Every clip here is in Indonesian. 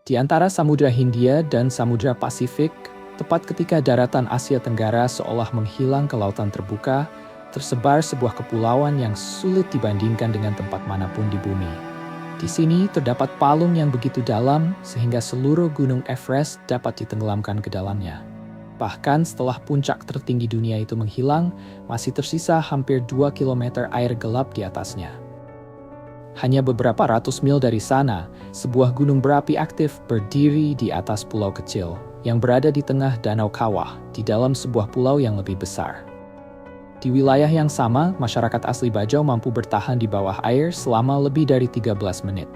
Di antara Samudra Hindia dan Samudra Pasifik, tepat ketika daratan Asia Tenggara seolah menghilang ke lautan terbuka, tersebar sebuah kepulauan yang sulit dibandingkan dengan tempat manapun di bumi. Di sini terdapat palung yang begitu dalam sehingga seluruh gunung Everest dapat ditenggelamkan ke dalamnya. Bahkan setelah puncak tertinggi dunia itu menghilang, masih tersisa hampir 2 km air gelap di atasnya. Hanya beberapa ratus mil dari sana, sebuah gunung berapi aktif berdiri di atas pulau kecil yang berada di tengah Danau Kawah di dalam sebuah pulau yang lebih besar. Di wilayah yang sama, masyarakat asli Bajau mampu bertahan di bawah air selama lebih dari 13 menit.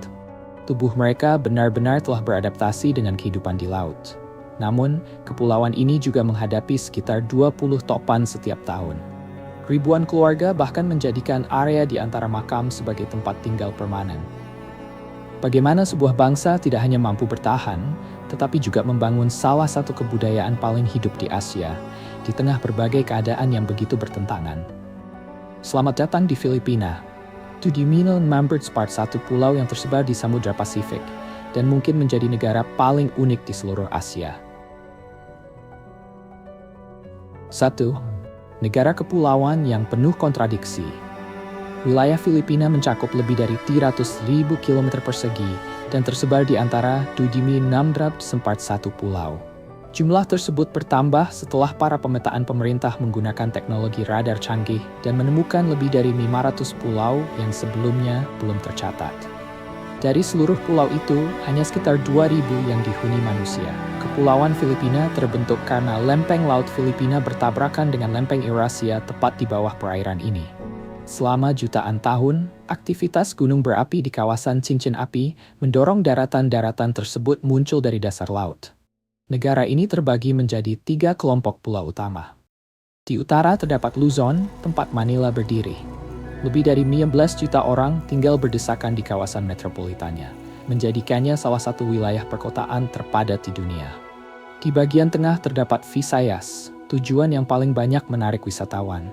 Tubuh mereka benar-benar telah beradaptasi dengan kehidupan di laut. Namun, kepulauan ini juga menghadapi sekitar 20 topan setiap tahun. Ribuan keluarga bahkan menjadikan area di antara makam sebagai tempat tinggal permanen. Bagaimana sebuah bangsa tidak hanya mampu bertahan, tetapi juga membangun salah satu kebudayaan paling hidup di Asia, di tengah berbagai keadaan yang begitu bertentangan. Selamat datang di Filipina. Tudimino Mamberts Part 1 pulau yang tersebar di Samudra Pasifik, dan mungkin menjadi negara paling unik di seluruh Asia. 1. Negara kepulauan yang penuh kontradiksi. Wilayah Filipina mencakup lebih dari 300.000 km persegi dan tersebar di antara 7.641 pulau. Jumlah tersebut bertambah setelah para pemetaan pemerintah menggunakan teknologi radar canggih dan menemukan lebih dari 500 pulau yang sebelumnya belum tercatat. Dari seluruh pulau itu, hanya sekitar 2.000 yang dihuni manusia. Kepulauan Filipina terbentuk karena lempeng laut Filipina bertabrakan dengan lempeng Eurasia tepat di bawah perairan ini. Selama jutaan tahun, aktivitas gunung berapi di kawasan cincin api mendorong daratan-daratan tersebut muncul dari dasar laut. Negara ini terbagi menjadi 3 kelompok pulau utama. Di utara terdapat Luzon, tempat Manila berdiri. Lebih dari 15 juta orang tinggal berdesakan di kawasan metropolitannya, menjadikannya salah satu wilayah perkotaan terpadat di dunia. Di bagian tengah terdapat Visayas, tujuan yang paling banyak menarik wisatawan.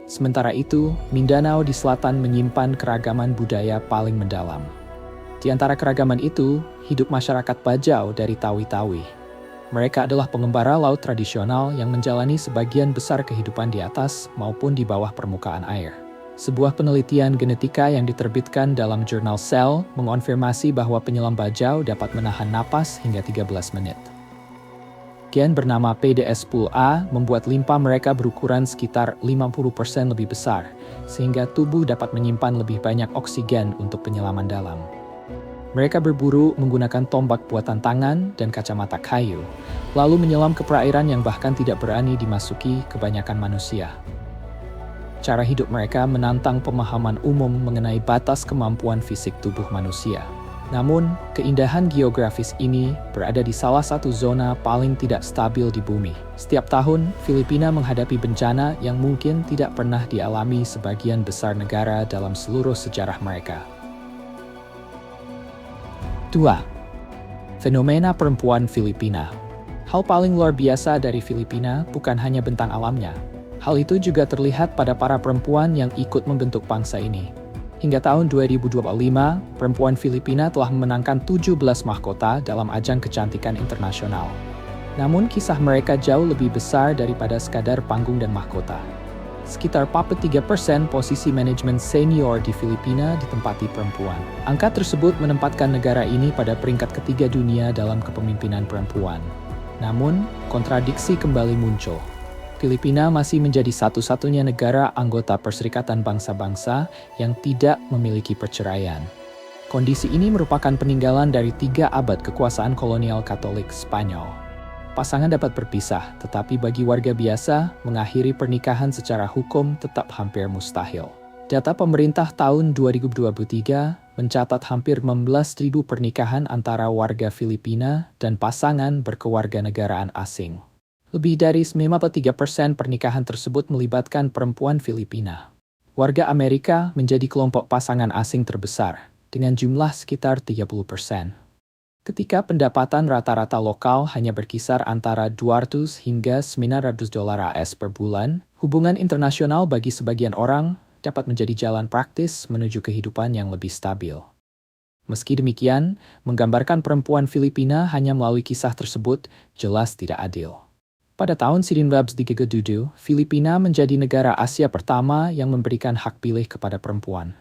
Sementara itu, Mindanao di selatan menyimpan keragaman budaya paling mendalam. Di antara keragaman itu, hidup masyarakat Bajau dari Tawi-Tawi. Mereka adalah pengembara laut tradisional yang menjalani sebagian besar kehidupan di atas maupun di bawah permukaan air. Sebuah penelitian genetika yang diterbitkan dalam jurnal Cell mengonfirmasi bahwa penyelam Bajau dapat menahan napas hingga 13 menit. Gen bernama PDS-PUL-A membuat limpa mereka berukuran sekitar 50% lebih besar, sehingga tubuh dapat menyimpan lebih banyak oksigen untuk penyelaman dalam. Mereka berburu menggunakan tombak buatan tangan dan kacamata kayu, lalu menyelam ke perairan yang bahkan tidak berani dimasuki kebanyakan manusia. Cara hidup mereka menantang pemahaman umum mengenai batas kemampuan fisik tubuh manusia. Namun, keindahan geografis ini berada di salah satu zona paling tidak stabil di bumi. Setiap tahun, Filipina menghadapi bencana yang mungkin tidak pernah dialami sebagian besar negara dalam seluruh sejarah mereka. 2. Fenomena perempuan Filipina. Hal paling luar biasa dari Filipina bukan hanya bentang alamnya. Hal itu juga terlihat pada para perempuan yang ikut membentuk bangsa ini. Hingga tahun 2025, perempuan Filipina telah memenangkan 17 mahkota dalam ajang kecantikan internasional. Namun kisah mereka jauh lebih besar daripada sekadar panggung dan mahkota. Sekitar 43% posisi manajemen senior di Filipina ditempati perempuan. Angka tersebut menempatkan negara ini pada peringkat ketiga dunia dalam kepemimpinan perempuan. Namun, kontradiksi kembali muncul. Filipina masih menjadi satu-satunya negara anggota Perserikatan Bangsa-Bangsa yang tidak memiliki perceraian. Kondisi ini merupakan peninggalan dari 3 abad kekuasaan kolonial Katolik Spanyol. Pasangan dapat berpisah, tetapi bagi warga biasa, mengakhiri pernikahan secara hukum tetap hampir mustahil. Data pemerintah tahun 2023 mencatat hampir 16.000 pernikahan antara warga Filipina dan pasangan berkewarganegaraan asing. Lebih dari 53% pernikahan tersebut melibatkan perempuan Filipina. Warga Amerika menjadi kelompok pasangan asing terbesar, dengan jumlah sekitar 30%. Ketika pendapatan rata-rata lokal hanya berkisar antara 200 hingga 900 dolar AS per bulan, hubungan internasional bagi sebagian orang dapat menjadi jalan praktis menuju kehidupan yang lebih stabil. Meski demikian, menggambarkan perempuan Filipina hanya melalui kisah tersebut jelas tidak adil. Pada tahun 1937, Filipina menjadi negara Asia pertama yang memberikan hak pilih kepada perempuan.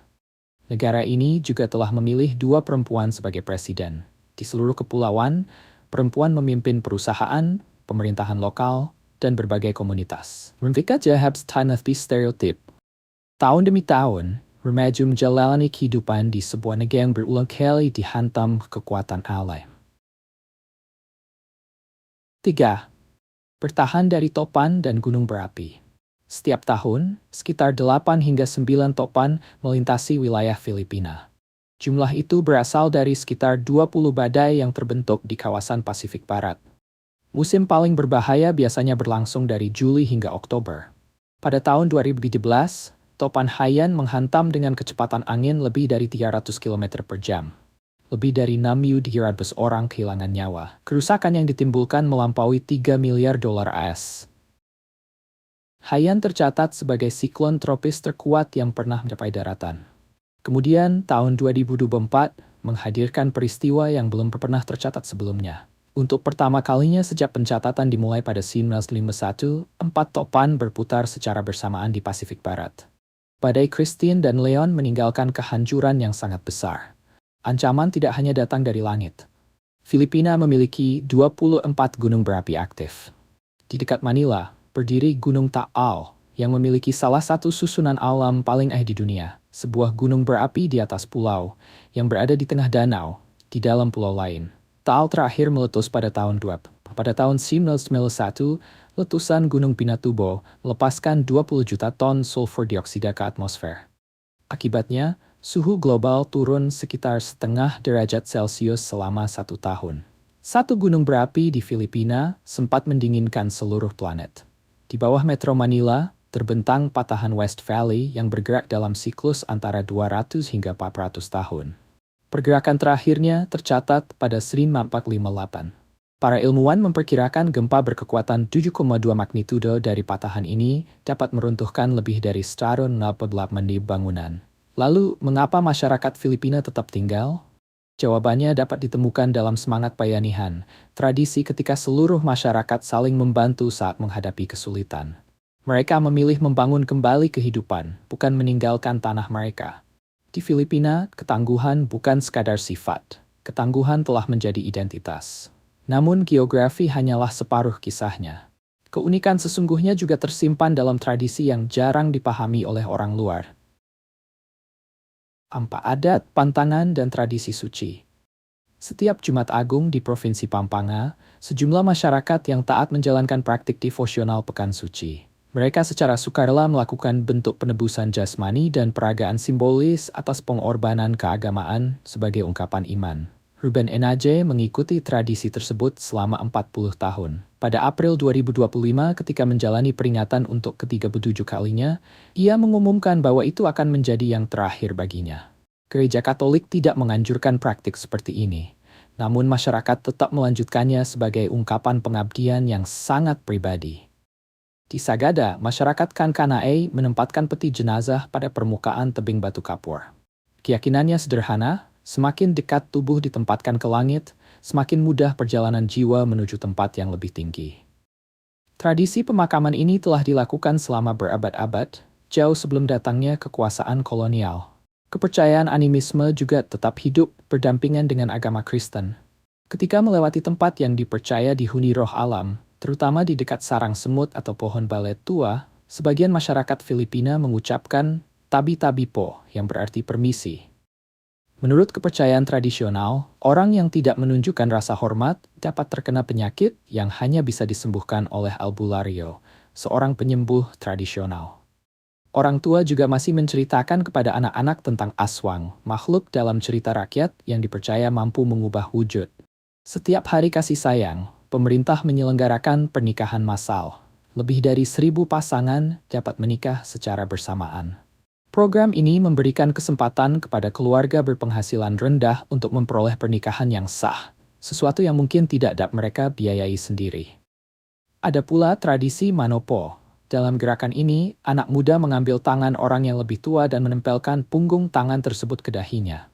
Negara ini juga telah memilih 2 perempuan sebagai presiden. Di seluruh kepulauan, perempuan memimpin perusahaan, pemerintahan lokal, dan berbagai komunitas. Mereka jahab tanahpi stereotip. Tahun demi tahun, remaja menjalani kehidupan di sebuah negara yang berulang kali dihantam kekuatan alam. 3. Bertahan dari topan dan gunung berapi. Setiap tahun, sekitar 8 hingga 9 topan melintasi wilayah Filipina. Jumlah itu berasal dari sekitar 20 badai yang terbentuk di kawasan Pasifik Barat. Musim paling berbahaya biasanya berlangsung dari Juli hingga Oktober. Pada tahun 2017, topan Haiyan menghantam dengan kecepatan angin lebih dari 300 km per jam. Lebih dari 6.300 orang kehilangan nyawa. Kerusakan yang ditimbulkan melampaui 3 miliar dolar AS. Haiyan tercatat sebagai siklon tropis terkuat yang pernah mencapai daratan. Kemudian, tahun 2024 menghadirkan peristiwa yang belum pernah tercatat sebelumnya. Untuk pertama kalinya sejak pencatatan dimulai pada 1951, 4 topan berputar secara bersamaan di Pasifik Barat. Badai Christine dan Leon meninggalkan kehancuran yang sangat besar. Ancaman tidak hanya datang dari langit. Filipina memiliki 24 gunung berapi aktif. Di dekat Manila, berdiri Gunung Taal, yang memiliki salah satu susunan alam paling di dunia, sebuah gunung berapi di atas pulau, yang berada di tengah danau, di dalam pulau lain. Taal terakhir meletus pada tahun 20. Pada tahun 1991, letusan Gunung Pinatubo melepaskan 20 juta ton sulfur dioksida ke atmosfer. Akibatnya, suhu global turun sekitar 0,5 derajat Celcius selama 1 tahun. Satu gunung berapi di Filipina sempat mendinginkan seluruh planet. Di bawah Metro Manila, terbentang patahan West Valley yang bergerak dalam siklus antara 200 hingga 400 tahun. Pergerakan terakhirnya tercatat pada 1458. Para ilmuwan memperkirakan gempa berkekuatan 7,2 magnitudo dari patahan ini dapat meruntuhkan lebih dari 148 bangunan. Lalu, mengapa masyarakat Filipina tetap tinggal? Jawabannya dapat ditemukan dalam semangat bayanihan, tradisi ketika seluruh masyarakat saling membantu saat menghadapi kesulitan. Mereka memilih membangun kembali kehidupan, bukan meninggalkan tanah mereka. Di Filipina, ketangguhan bukan sekadar sifat. Ketangguhan telah menjadi identitas. Namun geografi hanyalah separuh kisahnya. Keunikan sesungguhnya juga tersimpan dalam tradisi yang jarang dipahami oleh orang luar. Adat, pantangan, dan tradisi suci. Setiap Jumat Agung di Provinsi Pampanga, sejumlah masyarakat yang taat menjalankan praktik devosional Pekan Suci. Mereka secara sukarela melakukan bentuk penebusan jasmani dan peragaan simbolis atas pengorbanan keagamaan sebagai ungkapan iman. Ruben Enaje mengikuti tradisi tersebut selama 40 tahun. Pada April 2025 ketika menjalani peringatan untuk ke-37 kalinya, ia mengumumkan bahwa itu akan menjadi yang terakhir baginya. Gereja Katolik tidak menganjurkan praktik seperti ini, namun masyarakat tetap melanjutkannya sebagai ungkapan pengabdian yang sangat pribadi. Di Sagada, masyarakat Kankanaey menempatkan peti jenazah pada permukaan tebing batu kapur. Keyakinannya sederhana, semakin dekat tubuh ditempatkan ke langit, semakin mudah perjalanan jiwa menuju tempat yang lebih tinggi. Tradisi pemakaman ini telah dilakukan selama berabad-abad, jauh sebelum datangnya kekuasaan kolonial. Kepercayaan animisme juga tetap hidup berdampingan dengan agama Kristen. Ketika melewati tempat yang dipercaya dihuni roh alam, terutama di dekat sarang semut atau pohon balet tua, sebagian masyarakat Filipina mengucapkan tabi-tabi po yang berarti permisi. Menurut kepercayaan tradisional, orang yang tidak menunjukkan rasa hormat dapat terkena penyakit yang hanya bisa disembuhkan oleh albulario, seorang penyembuh tradisional. Orang tua juga masih menceritakan kepada anak-anak tentang aswang, makhluk dalam cerita rakyat yang dipercaya mampu mengubah wujud. Setiap hari kasih sayang, pemerintah menyelenggarakan pernikahan massal. Lebih dari 1.000 pasangan dapat menikah secara bersamaan. Program ini memberikan kesempatan kepada keluarga berpenghasilan rendah untuk memperoleh pernikahan yang sah, sesuatu yang mungkin tidak dapat mereka biayai sendiri. Ada pula tradisi manopo. Dalam gerakan ini, anak muda mengambil tangan orang yang lebih tua dan menempelkan punggung tangan tersebut ke dahinya.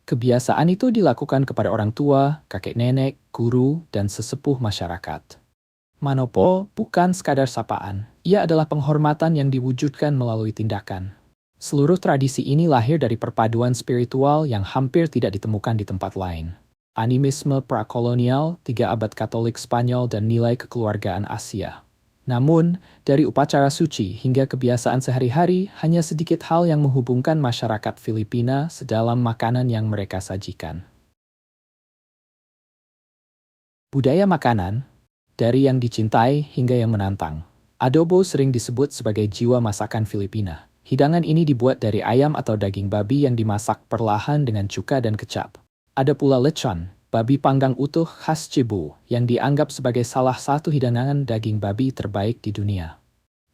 Kebiasaan itu dilakukan kepada orang tua, kakek nenek, guru, dan sesepuh masyarakat. Manopo bukan sekadar sapaan, ia adalah penghormatan yang diwujudkan melalui tindakan. Seluruh tradisi ini lahir dari perpaduan spiritual yang hampir tidak ditemukan di tempat lain. Animisme prakolonial, 3 abad Katolik Spanyol dan nilai kekeluargaan Asia. Namun, dari upacara suci hingga kebiasaan sehari-hari, hanya sedikit hal yang menghubungkan masyarakat Filipina sedalam makanan yang mereka sajikan. Budaya makanan, dari yang dicintai hingga yang menantang. Adobo sering disebut sebagai jiwa masakan Filipina. Hidangan ini dibuat dari ayam atau daging babi yang dimasak perlahan dengan cuka dan kecap. Ada pula lechon, babi panggang utuh khas Cebu, yang dianggap sebagai salah satu hidangan daging babi terbaik di dunia.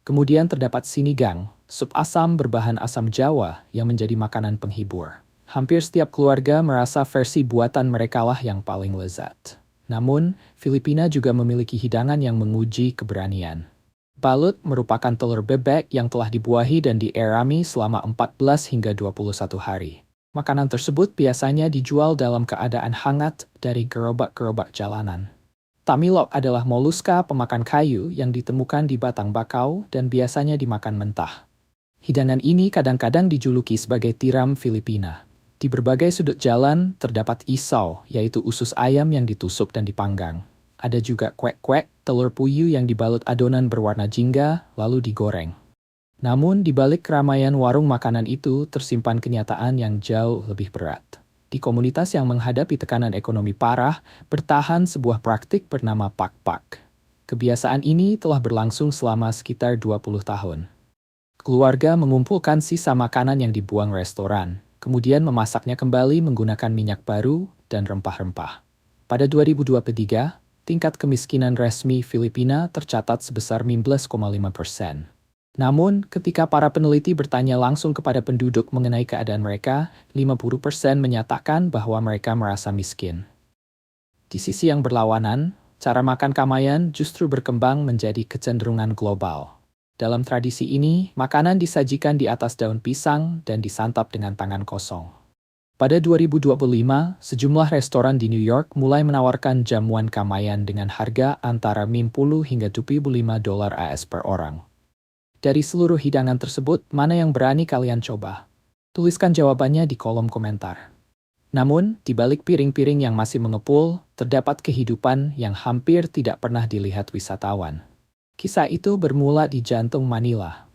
Kemudian terdapat sinigang, sup asam berbahan asam Jawa yang menjadi makanan penghibur. Hampir setiap keluarga merasa versi buatan merekalah yang paling lezat. Namun, Filipina juga memiliki hidangan yang menguji keberanian. Balut merupakan telur bebek yang telah dibuahi dan dierami selama 14 hingga 21 hari. Makanan tersebut biasanya dijual dalam keadaan hangat dari gerobak-gerobak jalanan. Tamilok adalah moluska pemakan kayu yang ditemukan di batang bakau dan biasanya dimakan mentah. Hidangan ini kadang-kadang dijuluki sebagai tiram Filipina. Di berbagai sudut jalan terdapat isau, yaitu usus ayam yang ditusuk dan dipanggang. Ada juga kwek-kwek, telur puyuh yang dibalut adonan berwarna jingga, lalu digoreng. Namun, di balik keramaian warung makanan itu tersimpan kenyataan yang jauh lebih berat. Di komunitas yang menghadapi tekanan ekonomi parah, bertahan sebuah praktik bernama pakpak. Kebiasaan ini telah berlangsung selama sekitar 20 tahun. Keluarga mengumpulkan sisa makanan yang dibuang restoran, kemudian memasaknya kembali menggunakan minyak baru dan rempah-rempah. Pada 2023, tingkat kemiskinan resmi Filipina tercatat sebesar 15,5%. Namun, ketika para peneliti bertanya langsung kepada penduduk mengenai keadaan mereka, 50% menyatakan bahwa mereka merasa miskin. Di sisi yang berlawanan, cara makan Kamayan justru berkembang menjadi kecenderungan global. Dalam tradisi ini, makanan disajikan di atas daun pisang dan disantap dengan tangan kosong. Pada 2025, sejumlah restoran di New York mulai menawarkan jamuan Kamayan dengan harga antara $10 hingga $25 AS per orang. Dari seluruh hidangan tersebut, mana yang berani kalian coba? Tuliskan jawabannya di kolom komentar. Namun, di balik piring-piring yang masih mengepul, terdapat kehidupan yang hampir tidak pernah dilihat wisatawan. Kisah itu bermula di jantung Manila.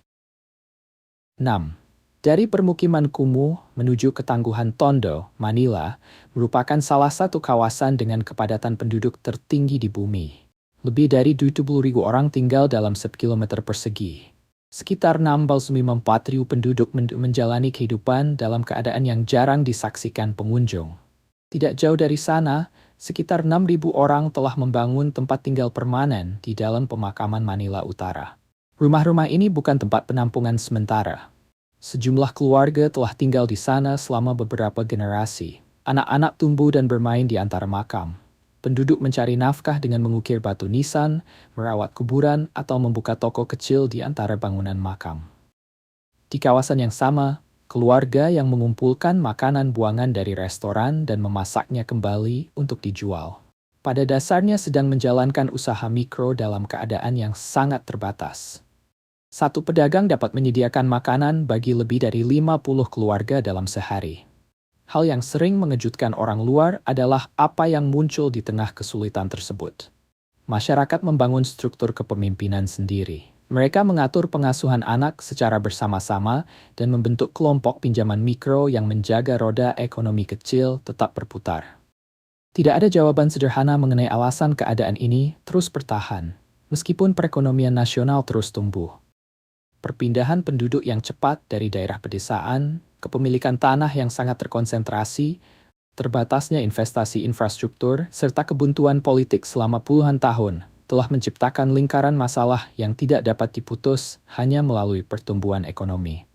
6. Dari permukiman kumuh menuju ketangguhan Tondo, Manila, merupakan salah satu kawasan dengan kepadatan penduduk tertinggi di bumi. Lebih dari 70.000 orang tinggal dalam 1 kilometer persegi. Sekitar 64.000 penduduk menjalani kehidupan dalam keadaan yang jarang disaksikan pengunjung. Tidak jauh dari sana, sekitar 6.000 orang telah membangun tempat tinggal permanen di dalam pemakaman Manila Utara. Rumah-rumah ini bukan tempat penampungan sementara. Sejumlah keluarga telah tinggal di sana selama beberapa generasi. Anak-anak tumbuh dan bermain di antara makam. Penduduk mencari nafkah dengan mengukir batu nisan, merawat kuburan, atau membuka toko kecil di antara bangunan makam. Di kawasan yang sama, keluarga yang mengumpulkan makanan buangan dari restoran dan memasaknya kembali untuk dijual. Pada dasarnya sedang menjalankan usaha mikro dalam keadaan yang sangat terbatas. Satu pedagang dapat menyediakan makanan bagi lebih dari 50 keluarga dalam sehari. Hal yang sering mengejutkan orang luar adalah apa yang muncul di tengah kesulitan tersebut. Masyarakat membangun struktur kepemimpinan sendiri. Mereka mengatur pengasuhan anak secara bersama-sama dan membentuk kelompok pinjaman mikro yang menjaga roda ekonomi kecil tetap berputar. Tidak ada jawaban sederhana mengenai alasan keadaan ini terus bertahan, meskipun perekonomian nasional terus tumbuh. Perpindahan penduduk yang cepat dari daerah pedesaan, kepemilikan tanah yang sangat terkonsentrasi, terbatasnya investasi infrastruktur, serta kebuntuan politik selama puluhan tahun telah menciptakan lingkaran masalah yang tidak dapat diputus hanya melalui pertumbuhan ekonomi.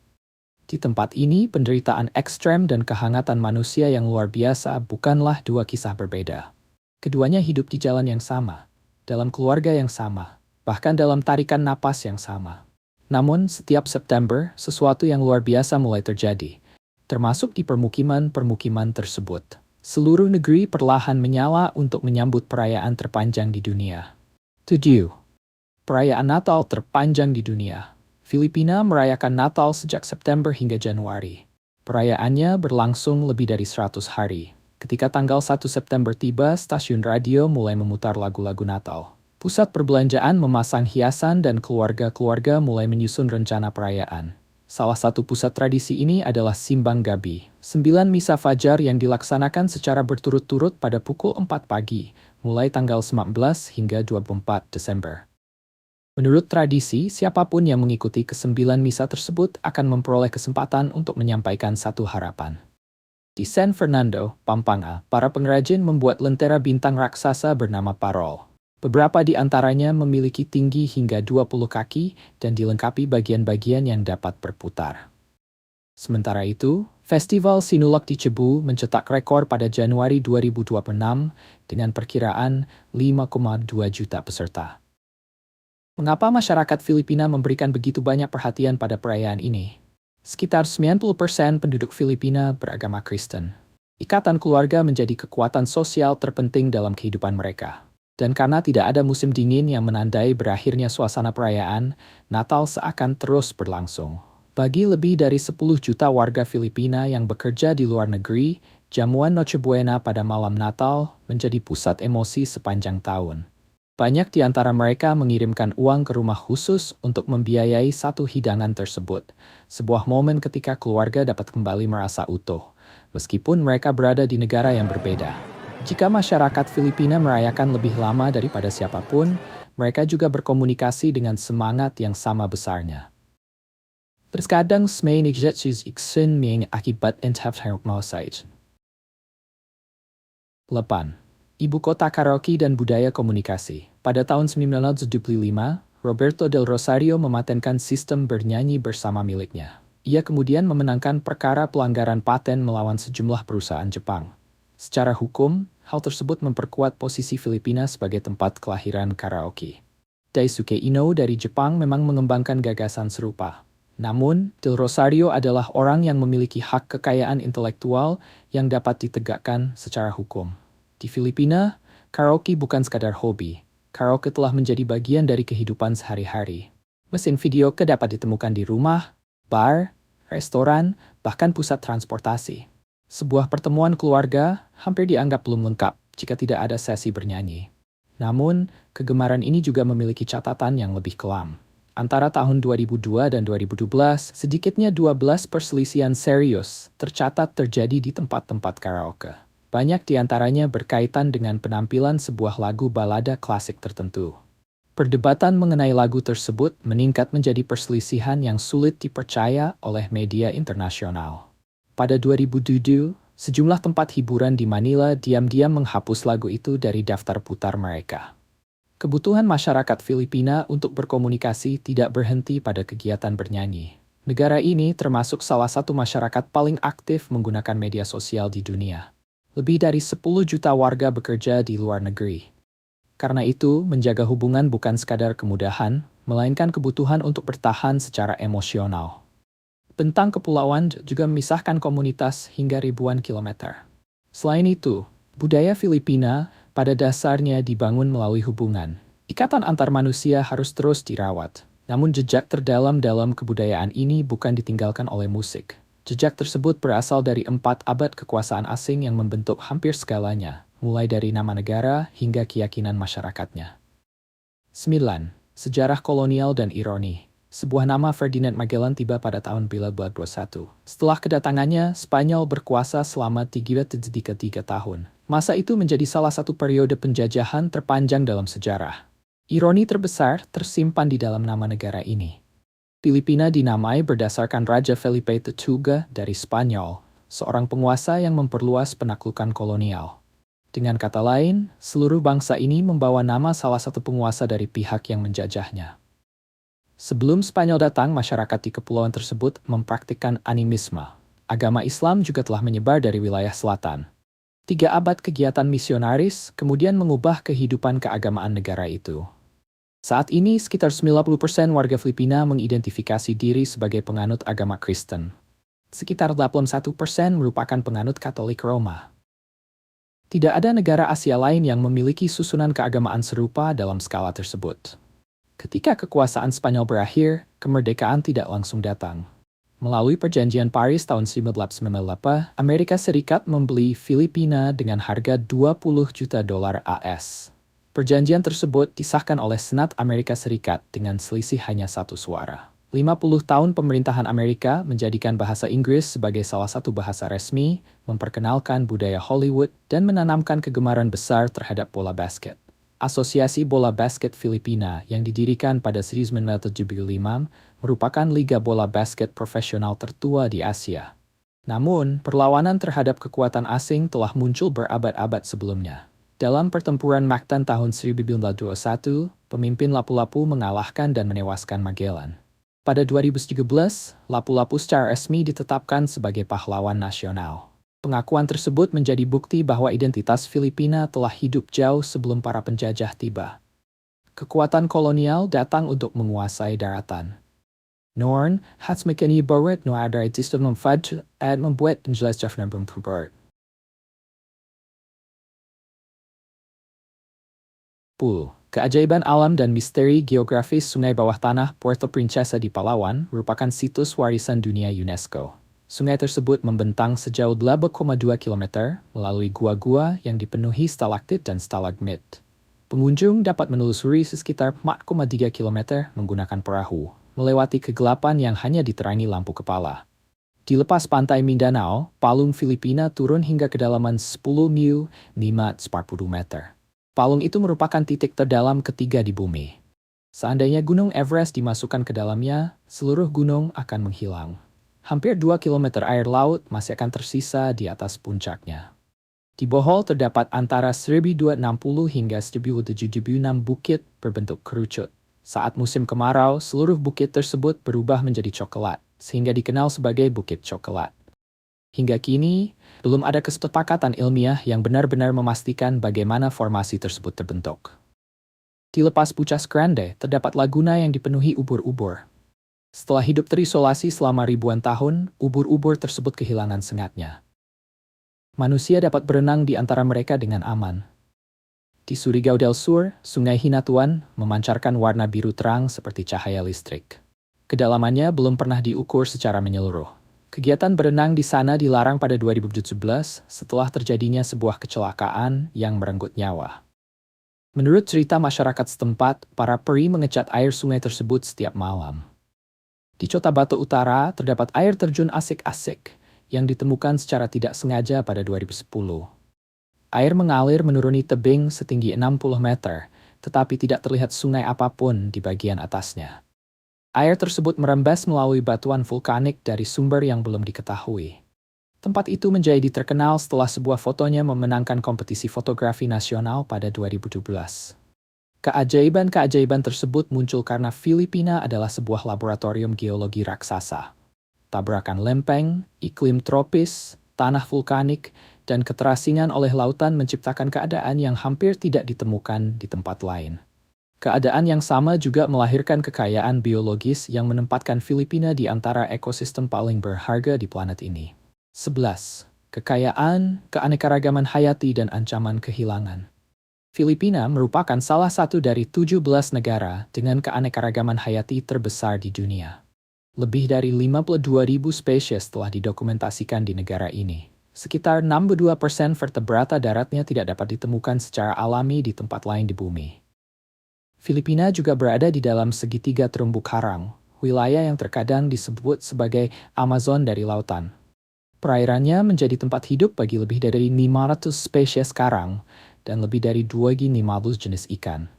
Di tempat ini, penderitaan ekstrem dan kehangatan manusia yang luar biasa bukanlah dua kisah berbeda. Keduanya hidup di jalan yang sama, dalam keluarga yang sama, bahkan dalam tarikan napas yang sama. Namun, setiap September, sesuatu yang luar biasa mulai terjadi. termasuk di permukiman-permukiman tersebut. Seluruh negeri perlahan menyala untuk menyambut perayaan terpanjang di dunia. 7. Perayaan Natal terpanjang di dunia. Filipina merayakan Natal sejak September hingga Januari. Perayaannya berlangsung lebih dari 100 hari. Ketika tanggal 1 September tiba, stasiun radio mulai memutar lagu-lagu Natal. Pusat perbelanjaan memasang hiasan dan keluarga-keluarga mulai menyusun rencana perayaan. Salah satu pusat tradisi ini adalah Simbang Gabi, 9 misa fajar yang dilaksanakan secara berturut-turut pada pukul 4 pagi, mulai tanggal 19 hingga 24 Desember. Menurut tradisi, siapapun yang mengikuti ke-9 misa tersebut akan memperoleh kesempatan untuk menyampaikan satu harapan. Di San Fernando, Pampanga, para pengrajin membuat lentera bintang raksasa bernama Parol. Beberapa di antaranya memiliki tinggi hingga 20 kaki dan dilengkapi bagian-bagian yang dapat berputar. Sementara itu, Festival Sinulog di Cebu mencetak rekor pada Januari 2026 dengan perkiraan 5,2 juta peserta. Mengapa masyarakat Filipina memberikan begitu banyak perhatian pada perayaan ini? Sekitar 90% penduduk Filipina beragama Kristen. Ikatan keluarga menjadi kekuatan sosial terpenting dalam kehidupan mereka. Dan karena tidak ada musim dingin yang menandai berakhirnya suasana perayaan, Natal seakan terus berlangsung. Bagi lebih dari 10 juta warga Filipina yang bekerja di luar negeri, jamuan Noche Buena pada malam Natal menjadi pusat emosi sepanjang tahun. Banyak di antara mereka mengirimkan uang ke rumah khusus untuk membiayai satu hidangan tersebut, sebuah momen ketika keluarga dapat kembali merasa utuh, meskipun mereka berada di negara yang berbeda. Jika masyarakat Filipina merayakan lebih lama daripada siapapun, mereka juga berkomunikasi dengan semangat yang sama besarnya. Terkadang may nagsisis iksun ming akibat entafharok mausaj. 8. Ibu kota karaoke dan budaya komunikasi. Pada tahun 1975, Roberto del Rosario mematenkan sistem bernyanyi bersama miliknya. Ia kemudian memenangkan perkara pelanggaran paten melawan sejumlah perusahaan Jepang. Secara hukum, hal tersebut memperkuat posisi Filipina sebagai tempat kelahiran karaoke. Daisuke Ino dari Jepang memang mengembangkan gagasan serupa. Namun, Del Rosario adalah orang yang memiliki hak kekayaan intelektual yang dapat ditegakkan secara hukum. Di Filipina, karaoke bukan sekadar hobi. Karaoke telah menjadi bagian dari kehidupan sehari-hari. Mesin video dapat ditemukan di rumah, bar, restoran, bahkan pusat transportasi. Sebuah pertemuan keluarga hampir dianggap belum lengkap jika tidak ada sesi bernyanyi. Namun, kegemaran ini juga memiliki catatan yang lebih kelam. Antara tahun 2002 dan 2012, sedikitnya 12 perselisihan serius tercatat terjadi di tempat-tempat karaoke. Banyak di antaranya berkaitan dengan penampilan sebuah lagu balada klasik tertentu. Perdebatan mengenai lagu tersebut meningkat menjadi perselisihan yang sulit dipercaya oleh media internasional. Pada 2007, sejumlah tempat hiburan di Manila diam-diam menghapus lagu itu dari daftar putar mereka. Kebutuhan masyarakat Filipina untuk berkomunikasi tidak berhenti pada kegiatan bernyanyi. Negara ini termasuk salah satu masyarakat paling aktif menggunakan media sosial di dunia. Lebih dari 10 juta warga bekerja di luar negeri. Karena itu, menjaga hubungan bukan sekadar kemudahan, melainkan kebutuhan untuk bertahan secara emosional. Bentang kepulauan juga memisahkan komunitas hingga ribuan kilometer. Selain itu, budaya Filipina pada dasarnya dibangun melalui hubungan. Ikatan antar manusia harus terus dirawat. Namun jejak terdalam dalam kebudayaan ini bukan ditinggalkan oleh musik. Jejak tersebut berasal dari 4 abad kekuasaan asing yang membentuk hampir segalanya, mulai dari nama negara hingga keyakinan masyarakatnya. 9. Sejarah kolonial dan ironi. Sebuah nama Ferdinand Magellan tiba pada tahun 1821. Setelah kedatangannya, Spanyol berkuasa selama 3 tahun. Masa itu menjadi salah satu periode penjajahan terpanjang dalam sejarah. Ironi terbesar tersimpan di dalam nama negara ini. Filipina dinamai berdasarkan Raja Felipe III dari Spanyol, seorang penguasa yang memperluas penaklukan kolonial. Dengan kata lain, seluruh bangsa ini membawa nama salah satu penguasa dari pihak yang menjajahnya. Sebelum Spanyol datang, masyarakat di kepulauan tersebut mempraktikkan animisme. Agama Islam juga telah menyebar dari wilayah selatan. 3 abad kegiatan misionaris kemudian mengubah kehidupan keagamaan negara itu. Saat ini, sekitar 90% warga Filipina mengidentifikasi diri sebagai penganut agama Kristen. Sekitar 81% merupakan penganut Katolik Roma. Tidak ada negara Asia lain yang memiliki susunan keagamaan serupa dalam skala tersebut. Ketika kekuasaan Spanyol berakhir, kemerdekaan tidak langsung datang. Melalui Perjanjian Paris tahun 1898, Amerika Serikat membeli Filipina dengan harga 20 juta dolar AS. Perjanjian tersebut disahkan oleh Senat Amerika Serikat dengan selisih hanya 1 suara. 50 tahun pemerintahan Amerika menjadikan bahasa Inggris sebagai salah satu bahasa resmi, memperkenalkan budaya Hollywood, dan menanamkan kegemaran besar terhadap bola basket. Asosiasi Bola Basket Filipina yang didirikan pada 1975 merupakan liga bola basket profesional tertua di Asia. Namun, perlawanan terhadap kekuatan asing telah muncul berabad-abad sebelumnya. Dalam pertempuran Mactan tahun 1921, pemimpin Lapu-Lapu mengalahkan dan menewaskan Magellan. Pada 2013, Lapu-Lapu secara resmi ditetapkan sebagai pahlawan nasional. Pengakuan tersebut menjadi bukti bahwa identitas Filipina telah hidup jauh sebelum para penjajah tiba. Kekuatan kolonial datang untuk menguasai daratan. Noon, hats mekani barat no ada sistem memfad at membuat penjelas jafna berperbert. Keajaiban alam dan misteri geografis Sungai Bawah Tanah Puerto Princesa di Palawan merupakan situs warisan dunia UNESCO. Sungai tersebut membentang sejauh 8,2 km melalui gua-gua yang dipenuhi stalaktit dan stalagmit. Pengunjung dapat menelusuri sekitar 4,3 km menggunakan perahu, melewati kegelapan yang hanya diterangi lampu kepala. Di lepas pantai Mindanao, palung Filipina turun hingga kedalaman 10 mu 540 meter. Palung itu merupakan titik terdalam ketiga di bumi. Seandainya Gunung Everest dimasukkan ke dalamnya, seluruh gunung akan menghilang. Hampir 2 km air laut masih akan tersisa di atas puncaknya. Di Bohol terdapat antara 1.260 hingga 1.776 bukit berbentuk kerucut. Saat musim kemarau, seluruh bukit tersebut berubah menjadi coklat, sehingga dikenal sebagai Bukit Coklat. Hingga kini, belum ada kesepakatan ilmiah yang benar-benar memastikan bagaimana formasi tersebut terbentuk. Di lepas Pucas Grande, terdapat laguna yang dipenuhi ubur-ubur. Setelah hidup terisolasi selama ribuan tahun, ubur-ubur tersebut kehilangan sengatnya. Manusia dapat berenang di antara mereka dengan aman. Di Surigao del Sur, Sungai Hinatuan memancarkan warna biru terang seperti cahaya listrik. Kedalamannya belum pernah diukur secara menyeluruh. Kegiatan berenang di sana dilarang pada 2017 setelah terjadinya sebuah kecelakaan yang merenggut nyawa. Menurut cerita masyarakat setempat, para peri mengecat air sungai tersebut setiap malam. Di Cotabato Utara terdapat air terjun asik-asik yang ditemukan secara tidak sengaja pada 2010. Air mengalir menuruni tebing setinggi 60 meter, tetapi tidak terlihat sungai apapun di bagian atasnya. Air tersebut merembes melalui batuan vulkanik dari sumber yang belum diketahui. Tempat itu menjadi terkenal setelah sebuah fotonya memenangkan kompetisi fotografi nasional pada 2017. Keajaiban-keajaiban tersebut muncul karena Filipina adalah sebuah laboratorium geologi raksasa. Tabrakan lempeng, iklim tropis, tanah vulkanik, dan keterasingan oleh lautan menciptakan keadaan yang hampir tidak ditemukan di tempat lain. Keadaan yang sama juga melahirkan kekayaan biologis yang menempatkan Filipina di antara ekosistem paling berharga di planet ini. 11. Kekayaan, keanekaragaman hayati dan ancaman kehilangan. Filipina merupakan salah satu dari 17 negara dengan keanekaragaman hayati terbesar di dunia. Lebih dari 52.000 spesies telah didokumentasikan di negara ini. Sekitar 62% vertebrata daratnya tidak dapat ditemukan secara alami di tempat lain di bumi. Filipina juga berada di dalam segitiga terumbu karang, wilayah yang terkadang disebut sebagai Amazon dari lautan. Perairannya menjadi tempat hidup bagi lebih dari 500 spesies karang dan lebih dari 2.500 jenis ikan.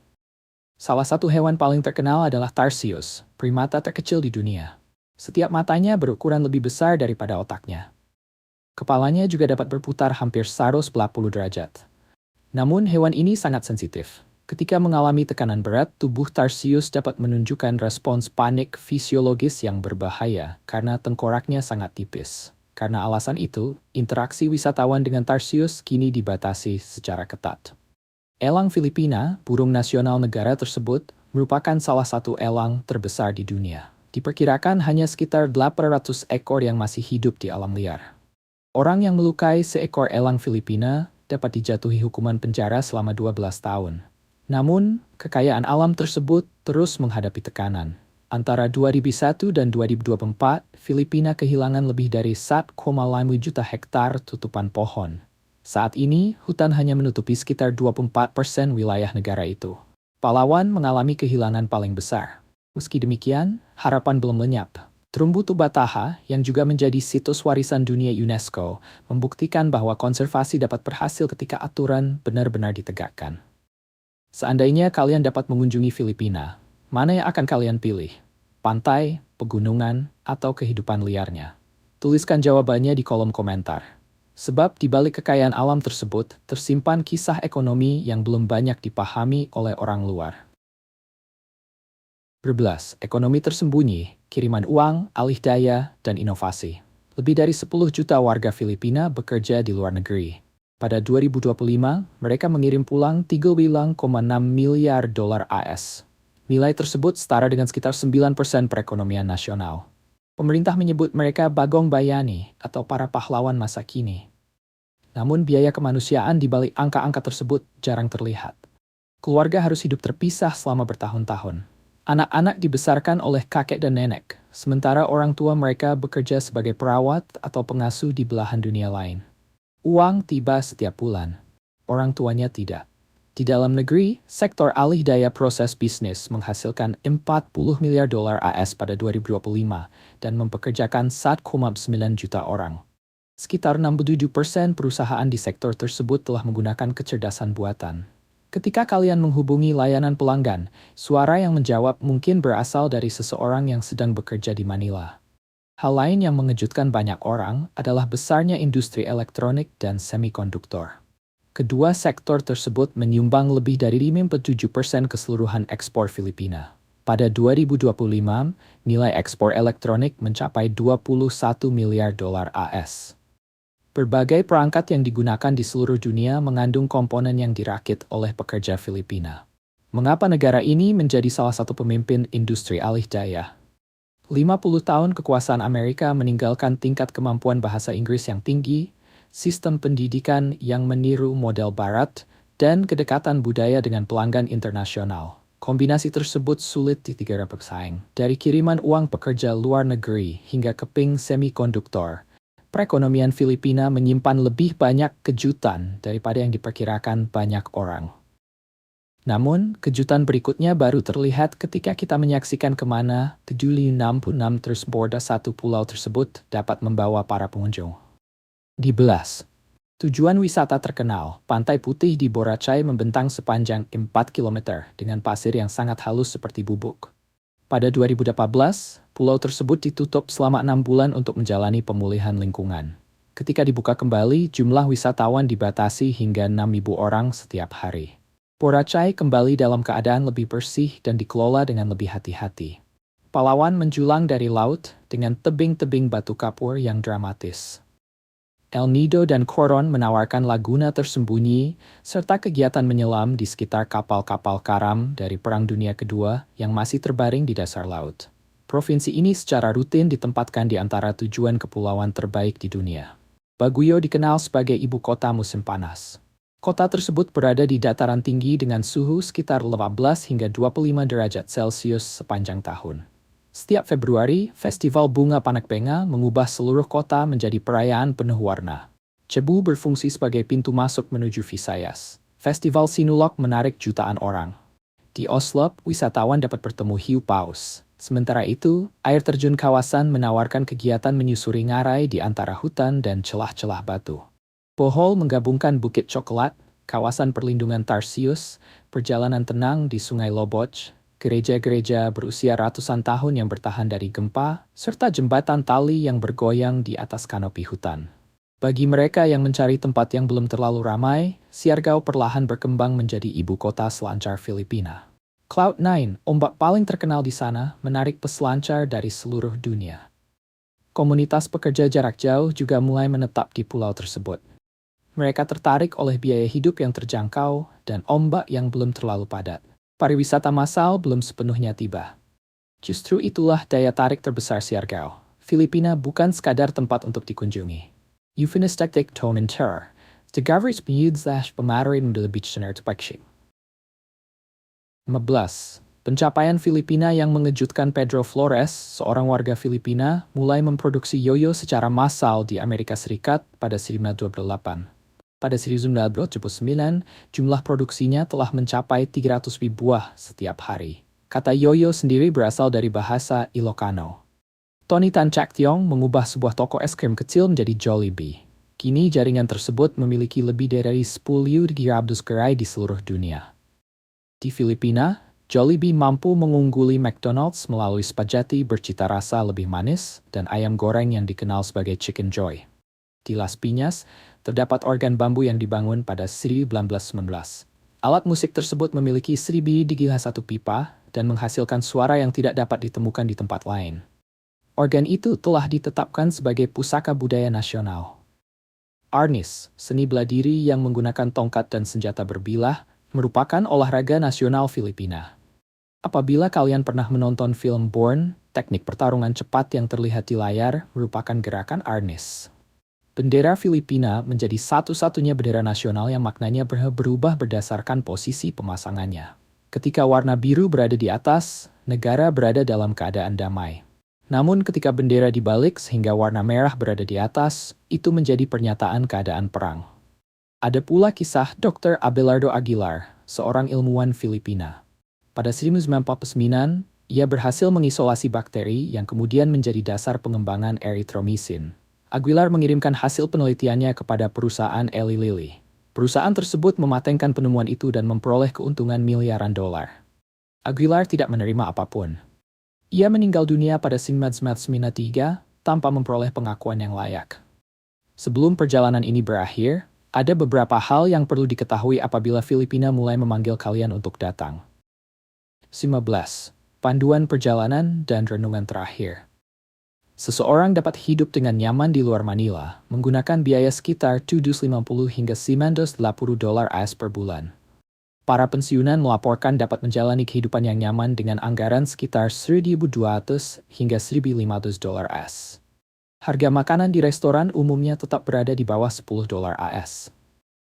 Salah satu hewan paling terkenal adalah Tarsius, primata terkecil di dunia. Setiap matanya berukuran lebih besar daripada otaknya. Kepalanya juga dapat berputar hampir 180 derajat. Namun hewan ini sangat sensitif. Ketika mengalami tekanan berat, tubuh Tarsius dapat menunjukkan respons panik fisiologis yang berbahaya karena tengkoraknya sangat tipis. Karena alasan itu, interaksi wisatawan dengan Tarsius kini dibatasi secara ketat. Elang Filipina, burung nasional negara tersebut, merupakan salah satu elang terbesar di dunia. Diperkirakan hanya sekitar 800 ekor yang masih hidup di alam liar. Orang yang melukai seekor elang Filipina dapat dijatuhi hukuman penjara selama 12 tahun. Namun, kekayaan alam tersebut terus menghadapi tekanan. Antara 2001 dan 2024, Filipina kehilangan lebih dari 1,5 juta hektar tutupan pohon. Saat ini, hutan hanya menutupi sekitar 24% wilayah negara itu. Palawan mengalami kehilangan paling besar. Meski demikian, harapan belum lenyap. Terumbu Tubataha, yang juga menjadi situs warisan dunia UNESCO, membuktikan bahwa konservasi dapat berhasil ketika aturan benar-benar ditegakkan. Seandainya kalian dapat mengunjungi Filipina, mana yang akan kalian pilih? Pantai, pegunungan, atau kehidupan liarnya? Tuliskan jawabannya di kolom komentar. Sebab di balik kekayaan alam tersebut, tersimpan kisah ekonomi yang belum banyak dipahami oleh orang luar. 11. Ekonomi tersembunyi, kiriman uang, alih daya, dan inovasi. Lebih dari 10 juta warga Filipina bekerja di luar negeri. Pada 2025, mereka mengirim pulang 3,6 miliar dolar AS. Nilai tersebut setara dengan sekitar 9% perekonomian nasional. Pemerintah menyebut mereka bagong bayani atau para pahlawan masa kini. Namun biaya kemanusiaan di balik angka-angka tersebut jarang terlihat. Keluarga harus hidup terpisah selama bertahun-tahun. Anak-anak dibesarkan oleh kakek dan nenek, sementara orang tua mereka bekerja sebagai perawat atau pengasuh di belahan dunia lain. Uang tiba setiap bulan. Orang tuanya tidak. Di dalam negeri, sektor alih daya proses bisnis menghasilkan 40 miliar dolar AS pada 2025 dan mempekerjakan 1,9 juta orang. Sekitar 67% perusahaan di sektor tersebut telah menggunakan kecerdasan buatan. Ketika kalian menghubungi layanan pelanggan, suara yang menjawab mungkin berasal dari seseorang yang sedang bekerja di Manila. Hal lain yang mengejutkan banyak orang adalah besarnya industri elektronik dan semikonduktor. Kedua sektor tersebut menyumbang lebih dari 57% keseluruhan ekspor Filipina. Pada 2025, nilai ekspor elektronik mencapai 21 miliar dolar AS. Berbagai perangkat yang digunakan di seluruh dunia mengandung komponen yang dirakit oleh pekerja Filipina. Mengapa negara ini menjadi salah satu pemimpin industri alih daya? 50 tahun kekuasaan Amerika meninggalkan tingkat kemampuan bahasa Inggris yang tinggi, sistem pendidikan yang meniru model Barat, dan kedekatan budaya dengan pelanggan internasional. Kombinasi tersebut sulit ditigara bersaing. Dari kiriman uang pekerja luar negeri hingga keping semikonduktor, perekonomian Filipina menyimpan lebih banyak kejutan daripada yang diperkirakan banyak orang. Namun, kejutan berikutnya baru terlihat ketika kita menyaksikan kemana 766 terus borda satu pulau tersebut dapat membawa para pengunjung. Di Belas, tujuan wisata terkenal, Pantai Putih di Boracay membentang sepanjang 4 km dengan pasir yang sangat halus seperti bubuk. Pada 2018, pulau tersebut ditutup selama 6 bulan untuk menjalani pemulihan lingkungan. Ketika dibuka kembali, jumlah wisatawan dibatasi hingga 6.000 orang setiap hari. Boracay kembali dalam keadaan lebih bersih dan dikelola dengan lebih hati-hati. Palawan menjulang dari laut dengan tebing-tebing batu kapur yang dramatis. El Nido dan Coron menawarkan laguna tersembunyi serta kegiatan menyelam di sekitar kapal-kapal karam dari Perang Dunia Kedua yang masih terbaring di dasar laut. Provinsi ini secara rutin ditempatkan di antara tujuan kepulauan terbaik di dunia. Baguio dikenal sebagai ibu kota musim panas. Kota tersebut berada di dataran tinggi dengan suhu sekitar 15 hingga 25 derajat Celcius sepanjang tahun. Setiap Februari, Festival Bunga Panagbenga mengubah seluruh kota menjadi perayaan penuh warna. Cebu berfungsi sebagai pintu masuk menuju Visayas. Festival Sinulog menarik jutaan orang. Di Oslo, wisatawan dapat bertemu hiu paus. Sementara itu, air terjun kawasan menawarkan kegiatan menyusuri ngarai di antara hutan dan celah-celah batu. Bohol menggabungkan Bukit Coklat, kawasan perlindungan Tarsius, perjalanan tenang di Sungai Loboc, gereja-gereja berusia ratusan tahun yang bertahan dari gempa, serta jembatan tali yang bergoyang di atas kanopi hutan. Bagi mereka yang mencari tempat yang belum terlalu ramai, Siargao perlahan berkembang menjadi ibu kota selancar Filipina. Cloud9, ombak paling terkenal di sana, menarik peselancar dari seluruh dunia. Komunitas pekerja jarak jauh juga mulai menetap di pulau tersebut. Mereka tertarik oleh biaya hidup yang terjangkau dan ombak yang belum terlalu padat. Pariwisata massal belum sepenuhnya tiba. Justru itulah daya tarik terbesar Siargao. Filipina bukan sekadar tempat untuk dikunjungi. Euphemistic tone and terror. The government needs that pemarin the beach center to Pakshin. 15. Pencapaian Filipina yang mengejutkan. Pedro Flores, seorang warga Filipina, mulai memproduksi yoyo secara massal di Amerika Serikat pada 1928. Pada 1979, jumlah produksinya telah mencapai 300.000 buah setiap hari. Kata yoyo sendiri berasal dari bahasa Ilocano. Tony Tan Chak Tiong mengubah sebuah toko es krim kecil menjadi Jollibee. Kini jaringan tersebut memiliki lebih dari 10.000 gerai di seluruh dunia. Di Filipina, Jollibee mampu mengungguli McDonald's melalui spaghetti bercita rasa lebih manis dan ayam goreng yang dikenal sebagai Chicken Joy. Di Las Piñas, terdapat organ bambu yang dibangun pada 1919. Alat musik tersebut memiliki 1,000 satu pipa dan menghasilkan suara yang tidak dapat ditemukan di tempat lain. Organ itu telah ditetapkan sebagai pusaka budaya nasional. Arnis, seni bela diri yang menggunakan tongkat dan senjata berbilah, merupakan olahraga nasional Filipina. Apabila kalian pernah menonton film Bourne, teknik pertarungan cepat yang terlihat di layar merupakan gerakan Arnis. Bendera Filipina menjadi satu-satunya bendera nasional yang maknanya berubah berdasarkan posisi pemasangannya. Ketika warna biru berada di atas, negara berada dalam keadaan damai. Namun ketika bendera dibalik sehingga warna merah berada di atas, itu menjadi pernyataan keadaan perang. Ada pula kisah Dr. Abelardo Aguilar, seorang ilmuwan Filipina. Pada 1949, ia berhasil mengisolasi bakteri yang kemudian menjadi dasar pengembangan erythromycin. Aguilar mengirimkan hasil penelitiannya kepada perusahaan Eli Lilly. Perusahaan tersebut mematenkan penemuan itu dan memperoleh keuntungan miliaran dolar. Aguilar tidak menerima apapun. Ia meninggal dunia pada 1993 tanpa memperoleh pengakuan yang layak. Sebelum perjalanan ini berakhir, ada beberapa hal yang perlu diketahui apabila Filipina mulai memanggil kalian untuk datang. 15. Panduan perjalanan dan renungan terakhir. Seseorang dapat hidup dengan nyaman di luar Manila menggunakan biaya sekitar 750 hingga 980 dolar AS per bulan. Para pensiunan melaporkan dapat menjalani kehidupan yang nyaman dengan anggaran sekitar 1.200 hingga 1.500 dolar AS. Harga makanan di restoran umumnya tetap berada di bawah 10 dolar AS.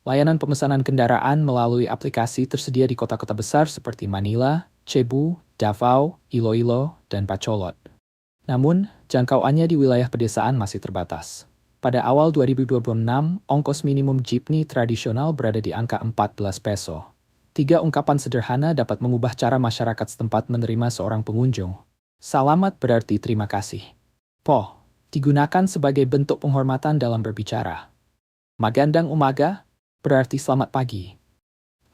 Layanan pemesanan kendaraan melalui aplikasi tersedia di kota-kota besar seperti Manila, Cebu, Davao, Iloilo, dan Bacolod. Namun, jangkauannya di wilayah pedesaan masih terbatas. Pada awal 2026, ongkos minimum jeepney tradisional berada di angka 14 peso. 3 ungkapan sederhana dapat mengubah cara masyarakat setempat menerima seorang pengunjung. Salamat berarti terima kasih. Po, digunakan sebagai bentuk penghormatan dalam berbicara. Magandang umaga berarti selamat pagi.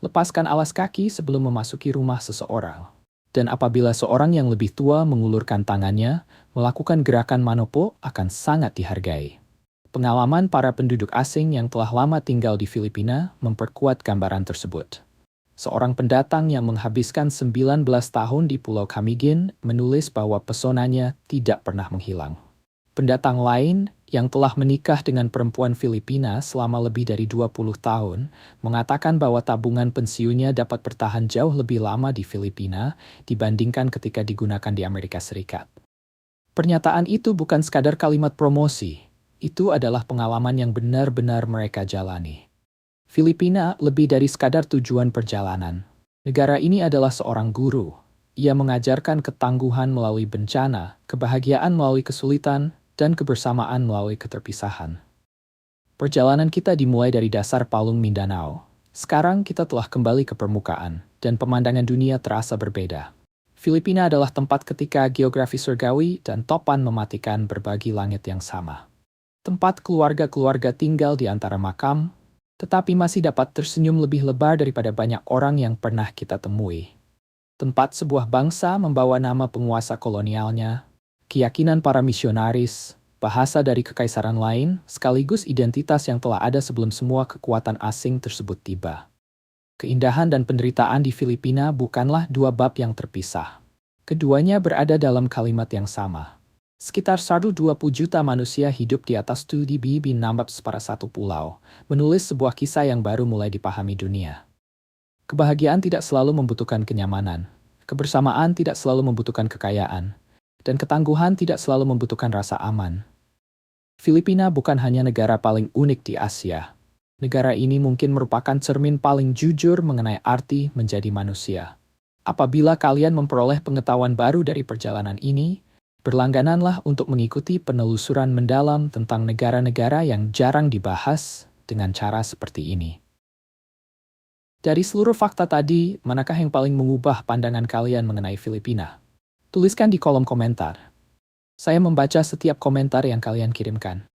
Lepaskan alas kaki sebelum memasuki rumah seseorang. Dan apabila seorang yang lebih tua mengulurkan tangannya, melakukan gerakan manopo akan sangat dihargai. Pengalaman para penduduk asing yang telah lama tinggal di Filipina memperkuat gambaran tersebut. Seorang pendatang yang menghabiskan 19 tahun di Pulau Camiguin menulis bahwa pesonanya tidak pernah menghilang. Pendatang lain yang telah menikah dengan perempuan Filipina selama lebih dari 20 tahun mengatakan bahwa tabungan pensiunnya dapat bertahan jauh lebih lama di Filipina dibandingkan ketika digunakan di Amerika Serikat. Pernyataan itu bukan sekadar kalimat promosi, itu adalah pengalaman yang benar-benar mereka jalani. Filipina lebih dari sekadar tujuan perjalanan. Negara ini adalah seorang guru. Ia mengajarkan ketangguhan melalui bencana, kebahagiaan melalui kesulitan, dan kebersamaan melalui keterpisahan. Perjalanan kita dimulai dari dasar Palung Mindanao. Sekarang kita telah kembali ke permukaan, dan pemandangan dunia terasa berbeda. Filipina adalah tempat ketika geografi surgawi dan topan mematikan berbagi langit yang sama. Tempat keluarga-keluarga tinggal di antara makam, tetapi masih dapat tersenyum lebih lebar daripada banyak orang yang pernah kita temui. Tempat sebuah bangsa membawa nama penguasa kolonialnya, keyakinan para misionaris, bahasa dari kekaisaran lain, sekaligus identitas yang telah ada sebelum semua kekuatan asing tersebut tiba. Keindahan dan penderitaan di Filipina bukanlah dua bab yang terpisah. Keduanya berada dalam kalimat yang sama. Sekitar 120 juta manusia hidup di atas 2,000 nambas pada satu pulau, menulis sebuah kisah yang baru mulai dipahami dunia. Kebahagiaan tidak selalu membutuhkan kenyamanan. Kebersamaan tidak selalu membutuhkan kekayaan. Dan ketangguhan tidak selalu membutuhkan rasa aman. Filipina bukan hanya negara paling unik di Asia. Negara ini mungkin merupakan cermin paling jujur mengenai arti menjadi manusia. Apabila kalian memperoleh pengetahuan baru dari perjalanan ini, berlanggananlah untuk mengikuti penelusuran mendalam tentang negara-negara yang jarang dibahas dengan cara seperti ini. Dari seluruh fakta tadi, manakah yang paling mengubah pandangan kalian mengenai Filipina? Tuliskan di kolom komentar. Saya membaca setiap komentar yang kalian kirimkan.